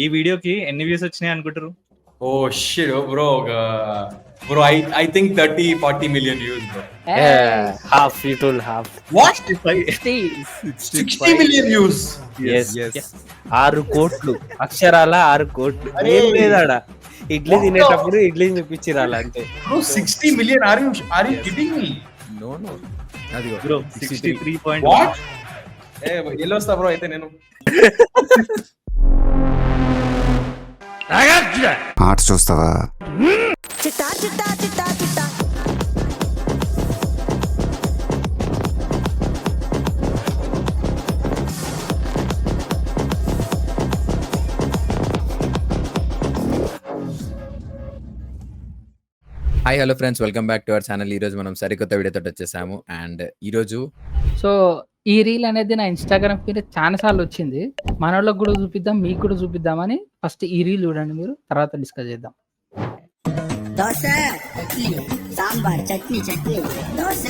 ఈ వీడియోకి ఎన్ని వ్యూస్ వచ్చినాయి అనుకుంటారు? Oh shit, oh, bro. Bro, I think 30-40 million views, bro. Half, you told half. What? 60 million views. Yes. 6 కోట్లు అక్షరాల 6 కోట్లు ఏం లేదాడా ఇడ్లీ తినేటప్పుడు ఇడ్లీ చూపించిరాల అంతే. Bro, 60 million. Are you kidding me? No. అదిగో బ్రో 63. What? ఎల్లో వస్తా బ్రో అయితే నేను. ఆర్ట్స్ చూస్తావా? చిట్టా చిట్టా చిట్టా చిట్టా hi hello friends, welcome back to our channel. ఈరోజు మనం సరికొత్త వీడియోతో వచ్చేసాము. అండ్ ఈరోజు సో ఈ రీల్ అనేది నా ఇన్స్టాగ్రామ్ మీద చాలా సార్లు వచ్చింది. మన వాళ్ళకి కూడా చూపిద్దాం, మీకు కూడా చూపిద్దామని ఫస్ట్ ఈ రీల్ చూడండి మీరు, తర్వాత డిస్కస్ చేద్దాం. దోశ ఇడ్లీ సాంబార్ చట్నీ చట్నీ దోశ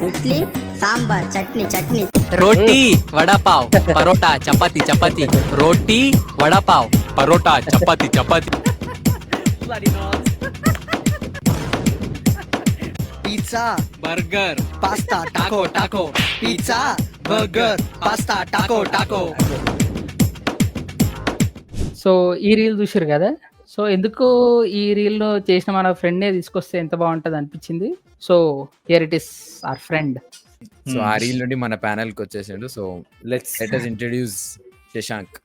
ఇడ్లీ సాంబార్ చట్నీ చట్నీ रोटी वड़ा पाव परोटा चपाती चपाती रोटी वड़ा पाव परोटा चपाती चपाती పిజ్జా बर्गर పాస్తా टाको टाको pizza burger pasta Taco Taco. So ఈ రీల్ చూసారు కదా. సో ఎందుకు ఈ రీల్ చేసిన మన ఫ్రెండ్నే తీసుకొస్తే ఎంత బాగుంటుంది అనిపించింది. So here it is our friend. So ఆ రీల్ నుండి మన ప్యానెల్ కి వచ్చేసాడు. So let us introduce Shashank.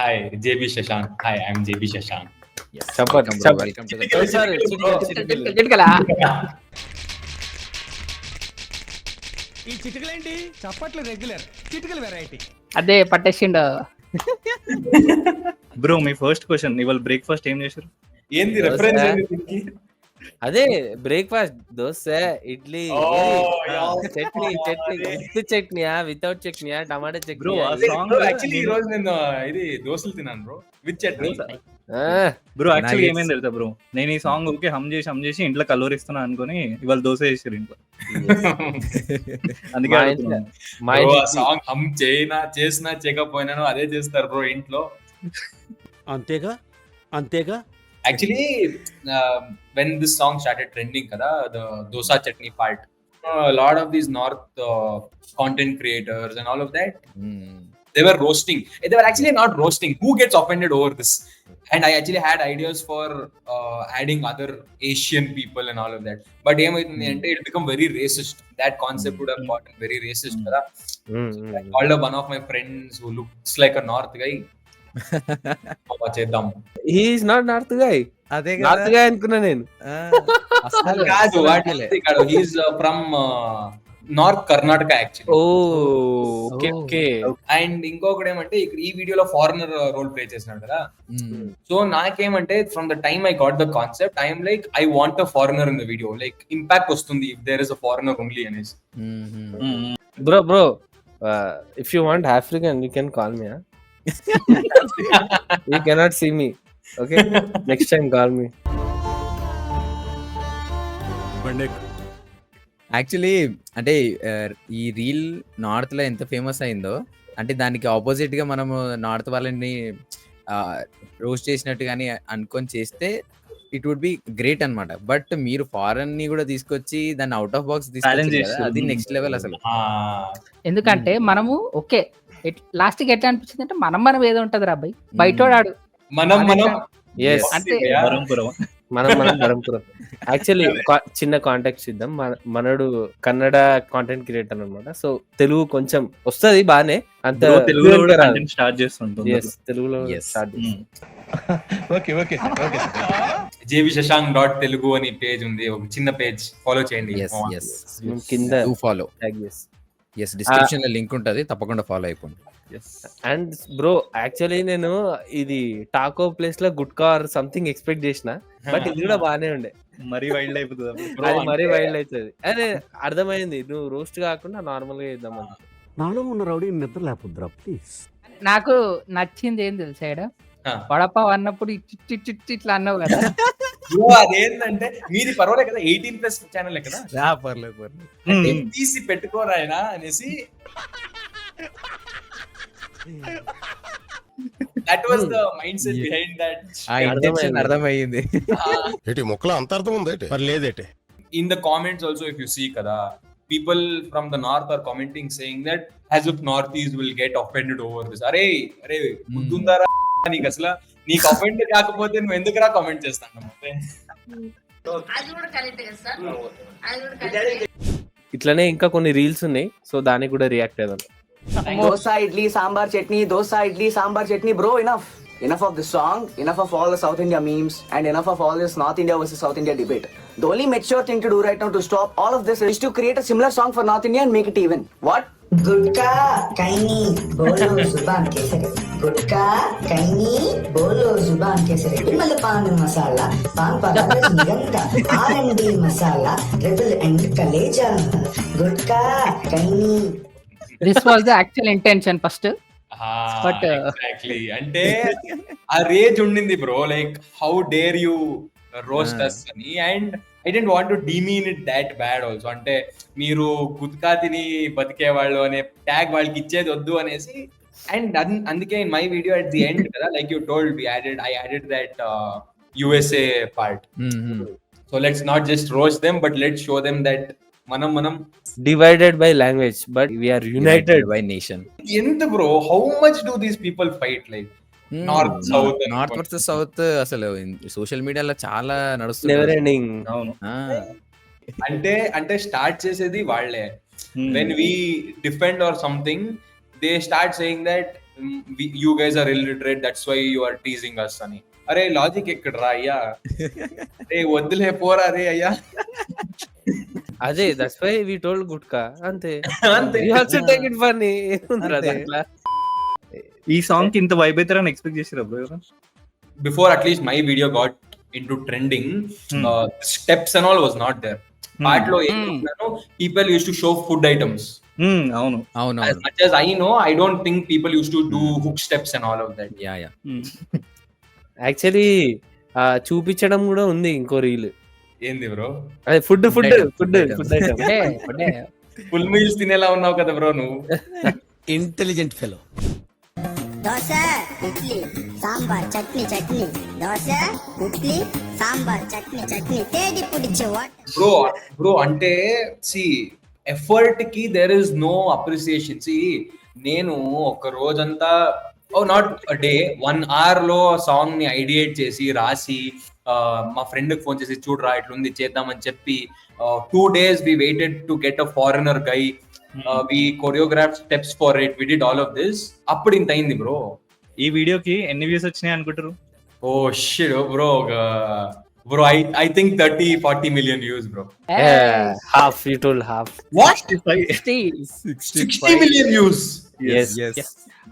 Hi, JB Shashank. Hi, I'm JB Shashank. Welcome to ఈ చిటికలేంటి చప్పట్లు రెగ్యులర్ చిటికలు వెరైటీ. అదే పట్టేసిండు. బ్రో మీ ఫస్ట్ క్వశ్చన్, ఇవాళ బ్రేక్ఫాస్ట్ ఏం చేశారు? ఏంది రెఫరెన్స్ ఏంది దీనికి? అదే బ్రేక్ఫాస్ట్ దోశ ఇడ్లీ చట్నీ విత్ చట్నీయా వితౌట్ చట్నీయా టమాటా బ్రో ఆ చట్నీ. సాంగ్ Bro, actually ఈ రోజు నేను ఇది దోశలు తిన్నాను bro with chutney. Bro actually Nice. ఏమైంది తెలుసా బ్రో, నేను ఈ సాంగ్ ఓకే హమ్ చేసి ఇంట్లో కలోరిస్తున్నా అనుకుని ఇవాళ దోశ చేసారు ఇంట్లో. అందుకే మా అడుగుతున్నాను. మా Bro, ఆ ఇంటికి సాంగ్ హమ్ చేసినా చేయకపోయినాను అదే చేస్తారు బ్రో ఇంట్లో. అంతేగా Actually, when this song started trending, kada, the dosa chutney part, a lot of these North content creators and all of that, they were roasting. They were actually not roasting. Who gets offended over this? And I actually had ideas for adding other Asian people and all of that. But it become very racist. That concept would have gotten very racist. Kada. I called up one of my friends who looks like a North guy. చేద్దాం. He is not north guy. అదే north guy అనుకున్నా నేను. కాదు, he's from north Karnataka actually. Okay. And ఇంకొకటి ఏమంటే ఇక్కడ ఈ వీడియోలో ఫారినర్ రోల్ ప్లే చేసినాడు కదా. సో నాకేమంటే from the time I got the concept I'm like I want a foreigner in the video, like impact వస్తుంది if there is a foreigner only అనేసి. Bro if you want African you can call me. You cannot see me. Okay? Next time call me. Actually అంటే ఈ reel north లో ఎంత famous అయిందో, అంటే దానికి opposite గా మనము నార్త్ వాళ్ళని రోస్ట్ చేసినట్టు కానీ అనుకొని చేస్తే ఇట్ వుడ్ బి గ్రేట్ అన్నమాట. బట్ మీరు ఫారెన్ ని కూడా తీసుకొచ్చి దాన్ని అవుట్ ఆఫ్ బాక్స్ తీసుకొచ్చి అది నెక్స్ట్ లెవెల్ అసలు. ఎందుకంటే మనము ఓకే లాస్ట్ కి ఎట్లా అనిపించింది అంటే మనం ఏదో ఉంటది రా అబ్బాయి, బయటోడాడు మనం Yes. అంటే వరంపురం. మనం బరంపురం. యాక్చువల్లీ చిన్న కాంటాక్ట్స్ ఇద్దాం. మనడు కన్నడ కాంటెంట్ క్రియేటర్ అన్నమాట. సో తెలుగు కొంచెం వస్తది బానే, అంత Bro, తెలుగులో కూడా కంటెంట్ స్టార్ట్ చేస్తుంటుంది. Yes, తెలుగులో Yes. స్టార్ట్ చేస్తాం. jbshashank.telugu అని పేజ్ ఉంది, ఒక చిన్న పేజ్ ఫాలో చేయండి. మేము కింద ఫాలో. ట్యాగ్ చేస్తాం. ఎస్, డిస్క్రిప్షన్ లో లింక్ ఉంటది, తప్పకుండా ఫాలో అయిపోండి. అండ్ బ్రో యాక్చువల్లీ నేను ఇది టాకో ప్లేస్ లో గుట్కా ఆర్ సంథింగ్ ఎక్స్పెక్ట్ చేసిన, బట్ ఇది కూడా బానే ఉండే. మరీ వైల్డ్ అయిపోతుంది. అది మరీ వైల్డ్ అవుతుంది. అదే అర్థమైంది, నువ్వు రోస్ట్ కాకుండా నార్మల్ గా చేద్దామని. నాలో ఉన్న రౌడీ నిద్ర లేకపోద్దురా ప్లీజ్. నాకు నచ్చింది ఏం తెలుసా ఈడ, వడపావ్ అన్నప్పుడు ఇట్లా అన్నావు కదా. అదేంటంటే మీది పర్వాలేదు కదా, 18+ ఛానల్ కదా, పర్లేదు తీసి పెట్టుకోరాయనా అనేసి that was the mindset behind that. ఆ ఇంటెన్షన్ అర్థమైంది. ఏంటి మొక్కలో అంత అర్థం ఉంది మరి లేదేటి. In the comments also, if you see kada, people from the north are commenting saying that as if northeast will get offended over this. అరే ముద్దుందారా నీకు అసలు నీకు అఫెండ్ కాకపోతే నువ్వు ఎందుకురా కామెంట్ చేస్తాను. ఇట్లనే ఇంకా కొన్ని రీల్స్ ఉన్నాయి, సో దానికి కూడా రియాక్ట్ అయ్యాను. Dosa, idli, sambar, chutney. Dosa, idli, sambar, chutney. Bro, enough of this song, enough of all the South India memes, and enough of all this North India versus South India debate. The only mature thing to do right now to stop all of this is to create a similar song for North India and make it even. What? गुटका कैनी बोलो जुबान केसरी, गुटका कैनी बोलो जुबान केसरी, विमल पान मसाला, पान पाला रजनीगंधा, R&B masala, triple and कलेजा, गुटका कैनी. This was the actual intention first. But, exactly అంటే ఆ రేజ్ ఉండింది bro, like how dare you roast us అని. And I didn't want to demean it that bad also. అంటే మీరు గుత్కా తిని బతికే వాళ్ళు అనే ట్యాగ్ వాళ్ళకి ఇచ్చేది వద్దు అనేసి. అండ్ అందుకే in my video at the end కదా, like you told I added that USA part. So let's not just roast them, but let's show them that మనం divided by language but we're united by nation. ఎంత bro, how much do these people fight, like north south versus south అసలు social మీడియాలో చాలా నడుస్తుంది. Never ending. అవును. అంటే start చేసేది వాళ్ళే. When we defend or something they start saying that you guys are illiterate, that's why you are teasing us అని. అరే లాజిక్ ఎక్కడ రా అయ్యా, రే వద్దులే పోరా రే అయ్యా. అదే that's why we told gutka అంతే. అంతే. You have to take it funny. ఈ సాంగ్ కి ఇంత వైబ్ అవుతారని ఎక్స్పెక్ట్ చేసిరా bro? Before at least my video got into trending, steps and all was not there. Part lo people used to show food items. అవును. As much as I know, I don't think people used to do hook steps and all of that. Yeah. Actually చూపించడం కూడా ఉంది ఇంకో reel. ఏంది bro? అదే food item. Full meals తినేలా ఉన్నావు కదా బ్రో నువ్వు. Intelligent fellow. దోస, ఇడ్లీ, సాంబార్, చట్నీ, దోస, ఇడ్లీ, సాంబార్, చట్నీ, తేడి పుడిచే వాట్. బ్రో అంటే సి ఎఫర్ట్ కి there is no appreciation. See నేను ఒక రోజంతా నాట్ డే 1 hour లో సాంగ్ ని ఐడియేట్ చేసి రాసి మా ఫ్రెండ్ కి ఫోన్ చేసి చూడరా ఇట్లుంది చేద్దామని చెప్పి 2 days we waited to get a foreigner guy, we choreographed steps for it, we did all of this. అప్పుడు ఇంత అయింది బ్రో. ఈ వీడియోకి ఎన్ని వ్యూస్ వచ్చినాయి అనుకుంటారు? Oh shit bro, I think 30-40 million views bro. Half you told half. What? 60 million views. yes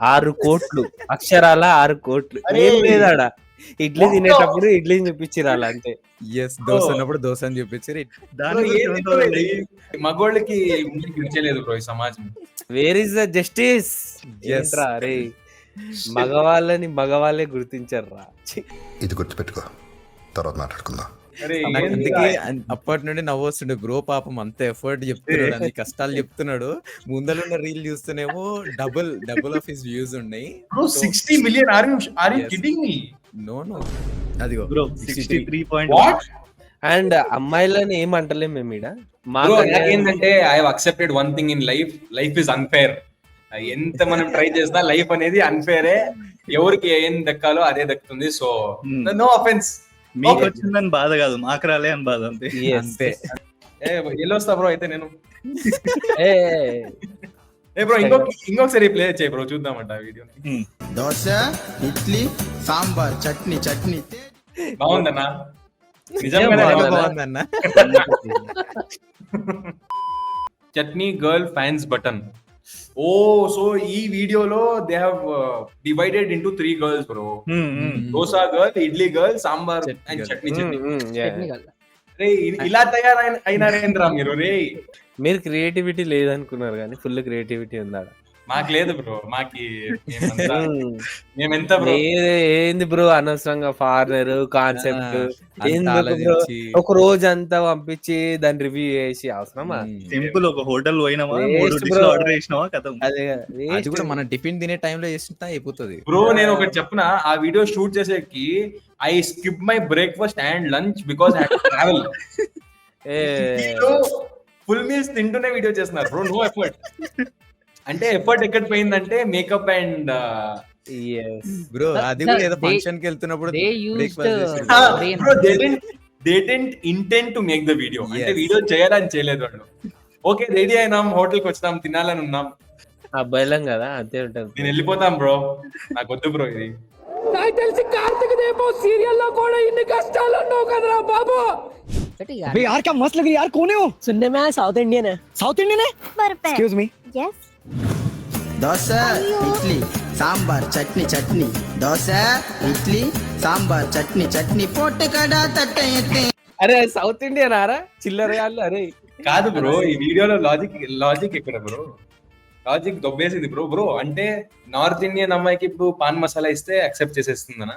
6 కోట్లు అక్షరాల 6 కోట్లు. ఏం లేదాడ, ఇడ్లీ తినేటప్పుడు ఇడ్లీని చూపించిరాల అంతే. దోశ ఉన్నప్పుడు దోశ అని చూపించారు. మగోళ్ళకి ఇచ్చలేదు బ్రో ఈ సమాజం. Where is the justice? రే మగవాళ్ళే గుర్తించారు రా. ఇది గుర్తుపెట్టుకో, తర్వాత మాట్లాడుకుందాం. నాకు అందుకే అప్పటి నుండి నవ్వు వస్తుండే బ్రో. పాపం అంత ఎఫర్ట్ చెప్తున్నాడు, అన్ని కష్టాలు చెప్తున్నాడు. ముందరున్న రీల్ చూస్తేనేమో డబుల్ ఆఫ్ హిస్ వ్యూస్ ఉన్నాయి. 60 million, are you kidding me? No అదిగో బ్రో 63. What? అండ్ అమ్మాయిలని ఏమంటలేం మేము ఈడ. ఏంటంటే I have accepted one thing in life is unfair. ఎంత మనం ట్రై చేసినా లైఫ్ అనేది అన్ఫేరే. ఎవరికి ఏం దక్కాలో అదే దక్కుతుంది. So no offence. మీకు వచ్చిందని బాధ కాదు, మాకు రాలే అని బాధ అంతే. ఎల్లొస్తా బ్రో అయితే నేను. బ్రో ఇంకొకసారి ప్లే చేయి బ్రో, చూద్దామంట వీడియో. దోస, ఇడ్లీ, సాంబార్, చట్నీ. బాగుందన్నా, నిజంగానే బాగుందన్న. Chutney girl fans button. ఓ సో ఈ వీడియోలో they have divided into 3 girls bro. Dosa girl, idli girl, sambar and chutney. రే ఇలా తయారైనారేంద్రా మీరు? రే మీరు క్రియేటివిటీ లేదనుకున్నారు కానీ ఫుల్ క్రియేటివిటీ ఉందా? మాకు లేదు బ్రో, మాకి మేమెంత బ్రో. ఏంది బ్రో అనవసరంగా ఫారినర్ కాన్సెప్ట్ అంతా ఎందుకు బ్రో? ఆలోచించి ఒక రోజు అంతా పంపించి దాన్ని రివ్యూ చేసి అవసరమా? సింపుల్ ఒక హోటల్ పోయినామా, Waste 3 bro. డిష్లు ఆర్డర్ చేసినావా కథం. అదే అది కూడా మనం టిఫిన్ తినే టైంలో చేస్తుంటే అయిపోతుంది. బ్రో నేను ఒకటి చెప్పిన, ఆ వీడియో షూట్ చేసేకి I skip my breakfast and lunch because I have to travel. Full meals తింటూనే వీడియో చేస్తున్నారు బ్రో, నో ఎఫర్ట్. అంటే ఎఫర్ట్ ఎక్కడ పోయిందంటే మేకప్ అండ్ బ్రో అది కూడా ఏదో ఫంక్షన్ కి వెళ్తున్నప్పుడు they used breakfast చేసి- brain. Bro they didn't intend to make the video. అంటే Yes. వీడియో చేయాలని చేయలేదు వాళ్ళు. ఓకే రెడీ అయినాం, హోటల్ కి వచ్చినాం, తినాలని ఉన్నాం, అబ్బాయిలం కదా అంతే ఉంటుంది. నేను వెళ్ళిపోతాం బ్రో, నాకు వద్దు బ్రో ఇది. अबे यार क्या मस्त लग रही है यार, कौन है वो? सुनने में आया साउथ इंडियन है. साउथ इंडियन है? Excuse me. దోశ ఇడ్లీ సాంబార్ చట్నీ చట్నీ దోశ ఇడ్లీ సాంబార్ చట్నీ చట్నీ పొట్టకడ తట్ట. అరే సౌత్ ఇండియన్ ఆరా చిల్లర వాళ్ళు. అరే కాదు బ్రో, ఈ వీడియోలో లాజిక్ ఎక్కడ బ్రో? లాజిక్ దొబ్బేసింది బ్రో. బ్రో అంటే నార్త్ ఇండియన్ అమ్మాయికి ఇప్పుడు పాన్ మసాలా ఇస్తే అక్సెప్ట్ చేసేస్తుందనా?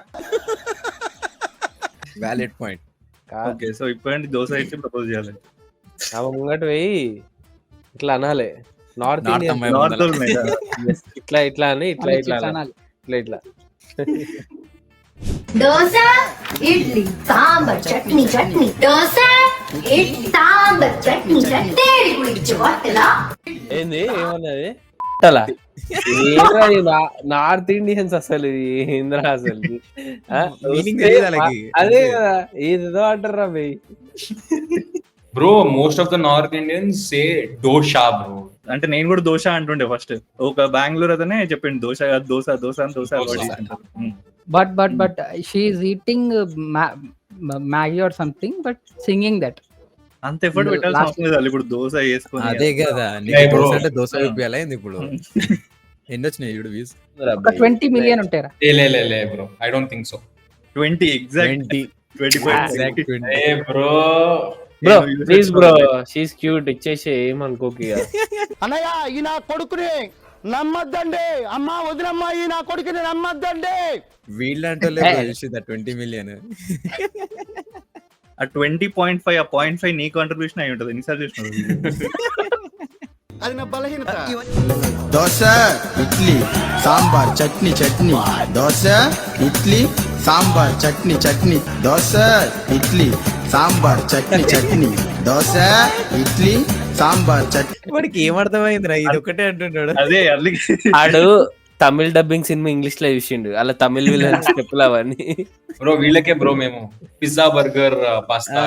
Valid point. ఓకే, సో ఇప్పుడంటే దోశ ఇచ్చి ప్రపోజ్ చేయాలి. ఆమె ముంగట పోయి ఇట్లా అనాలి. నార్త్ North ఇండియన్ అమ్మాయి నార్త్ ముందర. ఇట్లా ఇట్లా అని ఇట్లా ఇట్లా చిప్స్ అనాలి. అనాలి. ఇట్లా దోశ ఇడ్లీ సాంబార్ చట్నీ చట్నీ దోశ ఇడ్లీ సాంబార్ చట్నీ చట్నీ గురించి వాటలా. ఏంది ఏమన్నది అలా ఏంద్రా ఈ నార్త్ ఇండియన్స్ అసలు ఏంద్రా అసలు ఆ, Meaning వస్తే తెలియదు వాళ్ళకి. అదే కదా ఏదేదో అంటారా భయ్. Bro most of the north Indians say dosha bro. అంటే నేను కూడా దోశ అంటుండే ఫస్ట్. ఒక బెంగళూరు అతనే చెప్పిండు దోశ కాదు దోశ దోశ అని దోశ avoid చేస్తుంటారు. But she is eating Maggie or something, but singing that. అంత ఎఫర్ట్ పెట్టాల్సిన అవసరం లేదు. వాళ్ళు ఇప్పుడు దోశ వేసుకొని అదే కదా Hey, bro. దోశ అంటే దోశ విప్పియాలా ఏంది ఇప్పుడు? ఎన్ని వచ్చినాయి ఇప్పుడు వ్యూస్? ఒక 20 million ఉంటారా? లే bro, I don't think so. 20 exact 25. A bro bro please bro she's cute ఇచ్చేసి ఏమనుకోకి ఇక. అన్నయ్య ఈ నా కొడుకుని నమ్మద్దండి, అమ్మా వదినమ్మా ఈ నా కొడుకుని నమ్మద్దండి. వీళ్ళంటే 20 million. ఆ 20.5 ఆ 0.5 నీ కాంట్రిబ్యూషన్ అయి ఉంటుంది. ఎన్నిసార్లు చూసినావు? అది నా బలహీనత. దోశ ఇడ్లీ సాంబార్ చట్నీ చట్నీ దోశ ఇడ్లీ సాంబార్ చట్నీ చట్నీ దోశ ఇడ్లీ సాంబార్ చట్నీ చట్నీ దోశ ఇడ్లీ సాంబార్ చట్నీ. వాడికి ఏమర్థమైందిరా? ఇది ఒకటే అంటున్నాడు. అదే అల్లి ఆడు తమిళ్ డబ్బింగ్ సినిమా ఇంగ్లీష్ లో చూసిండు. అలా తమిళ్ విలన్ స్టెప్పులు అవన్నీ. బ్రో వీళ్ళకే బ్రో మేము పిజ్జా బర్గర్ పాస్తా.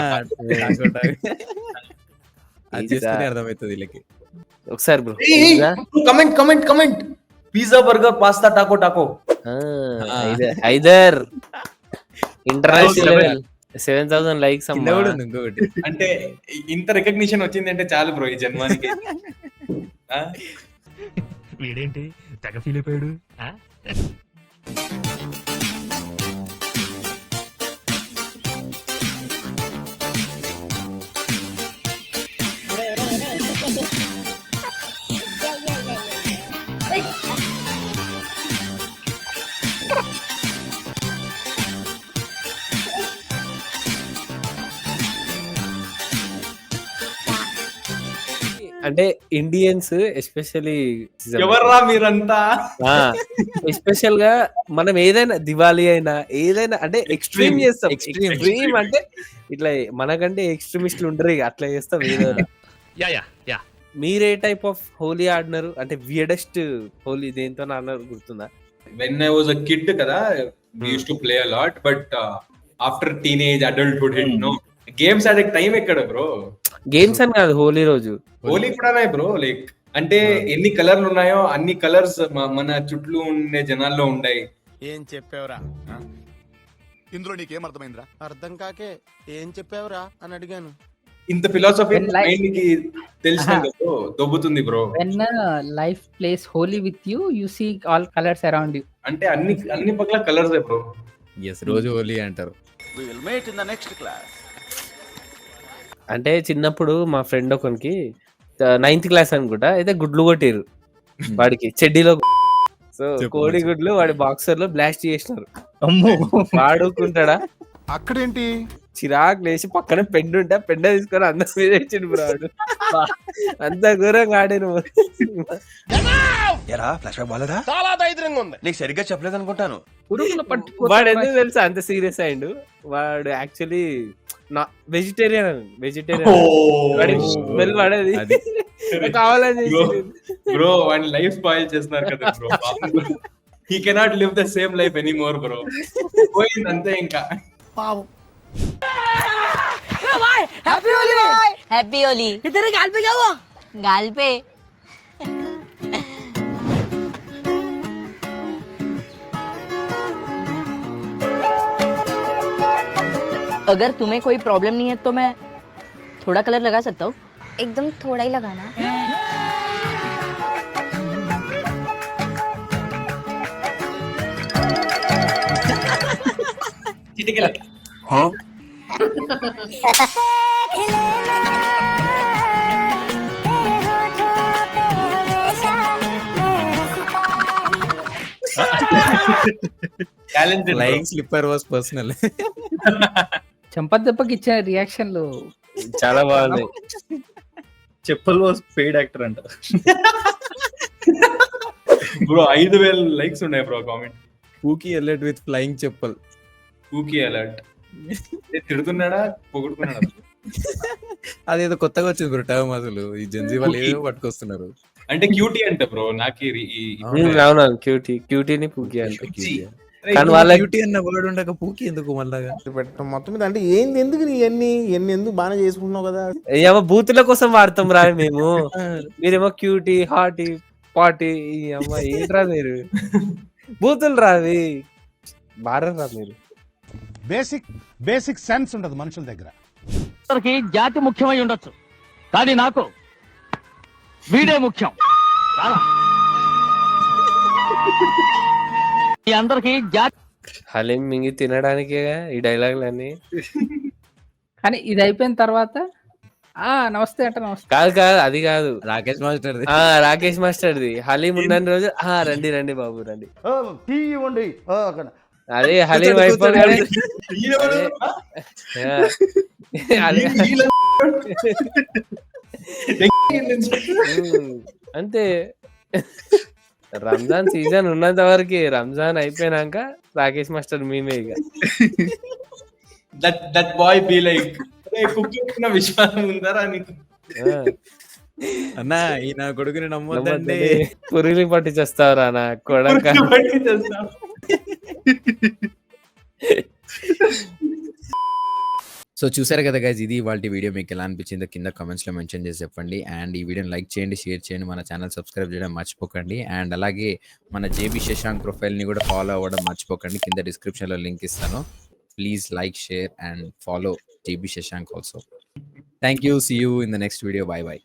అది చేస్తేనే అర్థమవుతుంది వీళ్ళకి. ఒకసారి bro comment pizza burger pasta Taco Taco. Either international level 7,000 likes కింద అమ్మా. కూడా ఉంది ఇంకొకటి. అంటే ఇంత రికగ్నిషన్ వచ్చింది అంటే చాలు బ్రో ఈ జన్మానికి. ఆ? వీడేంటి తెగ ఫీల్ అయిపోయాడు. అంటే ఇండియన్స్ ఎస్పెషల్లీ ఎవర్రా మీరంతా? ఎస్పెషల్ గా మనం ఏదైనా దివాళీ అయినా ఏదైనా అంటే ఎక్స్ట్రీమ్ చేస్తాం. Extreme. ఎక్స్ట్రీమ్ అంటే ఇట్లా మనకంటే ఎక్స్ట్రీమిస్టులు ఉంటారు ఇక అట్లా చేస్తాం ఏదైనా. మీరు ఏ టైప్ ఆఫ్ హోలీ ఆడినారు? అంటే వియర్డెస్ట్ హోలీ దేంతో ఆడినారు గుర్తుందా? When I was a kid కదా, we used to play a lot, but after teenage adulthood hit, no games ఆడే టైం ఎక్కడ బ్రో? గేమ్స్ అని కాదు, హోలీ రోజు. హోలీ కూడా బ్రో, లైక్ అంటే ఎన్ని కలర్లు ఉన్నాయో అన్ని కలర్స్ మన చుట్టూ ఉండే జనాల్లో ఉన్నాయి. ఏం చెప్పావురా? ఇందులో నీకేం అర్థమైందిరా? అర్థం కాకే ఏం చెప్పావురా అని అడిగాను. ఇంత ఫిలాసఫీ When life- మైండ్ కి తెలిసిన దొబ్బుతుంది bro. When life plays holy with you, you see all colors around you. అంటే అన్ని పక్కల కలర్స్ బ్రో. ఎస్, రోజు హోలీ అంటారు. We will meet in the next class. అంటే చిన్నప్పుడు మా ఫ్రెండ్ ఒకనికి 9th క్లాస్ అనుకుంటా అయితే గుడ్లు కొట్టిరు. వాడికి చెడ్డీలో. సో చెప్పు. కోడిగుడ్లు వాడి బాక్సర్ లో బ్లాస్ట్ చేసినారు. అమ్మో వాడుకుంటాడా అక్కడేంటి చిరాకు లేచి పక్కన పెండు ఉంటే పెండ తీసుకొని అందరి మీద ఇచ్చిండు బ్రో వాడు. అంత ఘోరంగా ఆడాను. చాలా దైద్యంగా ఉంది నీకు సరిగ్గా చెప్పలేదు అనుకుంటాను. పురుగులు వాడు ఎందుకు తెలుసా అంత సీరియస్ అయిండు? వాడు యాక్చువల్లీ వెజిటేరియన్ వాడికి స్మెల్ పడేది అది. కావాలని బ్రో వాడి లైఫ్ స్పాయిల్ చేస్తున్నారు కదా bro. He cannot live the same life anymore bro. పోయింది అంతే ఇంకా. हैप्पी होली तेरे गाल पे क्या हुआ गाल पे अगर तुम्हें कोई प्रॉब्लम नहीं है तो मैं थोड़ा कलर लगा सकता हूँ एकदम थोड़ा ही लगाना Talented bro. Flying slipper was personal. చెంప దెబ్బకి ఇచ్చిన రియాక్షన్లు చాలా బాగుంది. చెప్పల్ వాస్ పెయిడ్ యాక్టర్ అంట. బ్రో 5,000 లైక్స్ ఉన్నాయి bro comment. Pookie alert with flying chappal. Pookie alert. తిడుతున్నాడా పొగుడుతున్నాడా? అదేదో కొత్తగా వచ్చింది బ్రో టర్మ్ అసలు. ఈ జెన్జీ వాళ్ళు ఏదో పట్టుకొస్తున్నారు. అంటే క్యూటీ అంటే బ్రో నాకు అవునవును క్యూటీని పూకి అంటే Cutie. కానీ వాళ్ళ బ్యూటీ అన్న వర్డ్ ఉండక పూకీ ఎందుకు మళ్ళాగా? పెట్టడం మొత్తం మీద అంటే ఏంది ఎందుకు ఇవన్నీ ఎందుకు బాగా చేసుకుంటున్నావు కదా. ఏమో బూతుల కోసం వాడతాం రా మేము. మీరేమో క్యూటీ హాటీ పాటీ ఈ అమ్మ ఏంట్రా మీరు బూతులు రావి బారరా మీరు. బేసిక్ సెన్స్ ఉండదు మనుషుల దగ్గర. అందరికి జాతి ముఖ్యమై ఉండొచ్చు కానీ నాకు వీడే ముఖ్యం. ఈ అందరికి జాతి హలీం మింగి తినడానికే ఈ డైలాగులన్నీ. కానీ ఇది అయిపోయిన తర్వాత నమస్తే అంటే నమస్తే కాదు అది కాదు రాకేష్ మాస్టర్ రాకేష్ మాస్టర్ది హలీం ఉన్న రోజు రండి రండి బాబు రండి. ఇవ్వండి అదే హలీం అయిపోగానే అంతే. రంజాన్ సీజన్ ఉన్నంత వరకు, రంజాన్ అయిపోయినాక రాకేష్ మాస్టర్ మేమే ఇక. దట్ బాయ్ బి లైక్ కుక్కున్న విశ్వాసం ఉందరా నీకు? అన్నా ఈ నా కొడుకుని నమ్మొద్దండి. పురుగులు పట్టించేస్తావురా నా కొడక. సో చూసారు కదా గైస్, ఇది ఇవాల్టి వీడియో. మీకు ఎలా అనిపించిందో కింద కామెంట్స్ లో మెన్షన్ చేసి చెప్పండి. అండ్ ఈ వీడియోని లైక్ చేయండి, షేర్ చేయండి, మన ఛానల్ సబ్స్క్రైబ్ చేయడం మర్చిపోకండి. అండ్ అలాగే మన జేబీ శశాంక్ ప్రొఫైల్ ని కూడా ఫాలో అవ్వడం మర్చిపోకండి. కింద డిస్క్రిప్షన్ లో లింక్ ఇస్తాను. Please like, share and follow JB Shashank also. Thank you. See you in the next video. Bye by.